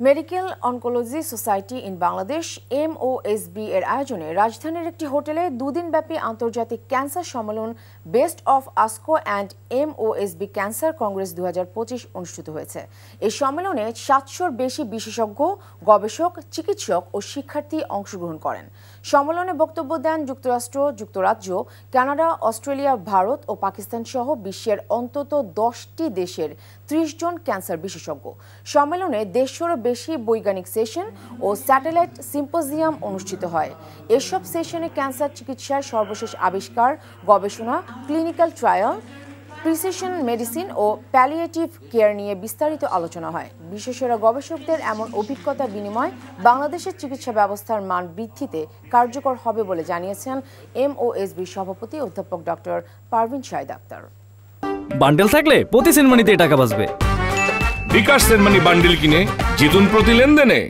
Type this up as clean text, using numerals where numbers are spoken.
Medical oncology society in Bangladesh MOSB এর আয়োজনে রাজধানীর একটি হোটেলে দুদিনব্যাপী আন্তর্জাতিক ক্যান্সার সম্মেলন best of ASCO and MOSB cancer Congress 2025 অনুষ্ঠিত হয়েছে। এই সম্মেলনে 700-র বেশি বিশেষজ্ঞ, গবেষক, চিকিৎসক ও শিক্ষার্থী অংশগ্রহণ করেন। সম্মেলনে বক্তব্য দেন যুক্তরাষ্ট্র, যুক্তরাজ্য, কানাডা, অস্ট্রেলিয়া, ভারত ও পাকিস্তান সহ বিশ্বের অন্তত 10টি দেশের 30 জন ক্যান্সার বিশেষজ্ঞ। সম্মেলনে 150-রও বেশি বৈজ্ঞানিক সেশন ও স্যাটেলাইট সিম্পোজিয়াম অনুষ্ঠিত হয়। এসব সেশনে ক্যান্সার চিকিৎসার সর্বশেষ আবিষ্কার, গবেষণা, ক্লিনিক্যাল ট্রায়াল, প্রিসিশন মেডিসিন ও প্যালিয়েটিভ কেয়ার নিয়ে বিস্তারিত আলোচনা হয়। বিশেষজ্ঞ গবেষকদের এমন অভিজ্ঞতা বিনিময় বাংলাদেশের চিকিৎসা ব্যবস্থার মান বৃদ্ধিতে কার্যকর হবে বলে জানিয়েছেন MOSB সভাপতি অধ্যাপক ডক্টর পারভিন শাহিদ আক্তার। বান্ডেল থাকলে প্রতি সেনমানিতে টাকা বাঁচবে। বিকাশ সেনমানি বান্ডেল কিনে জিতুন প্রতি লেনদেনে।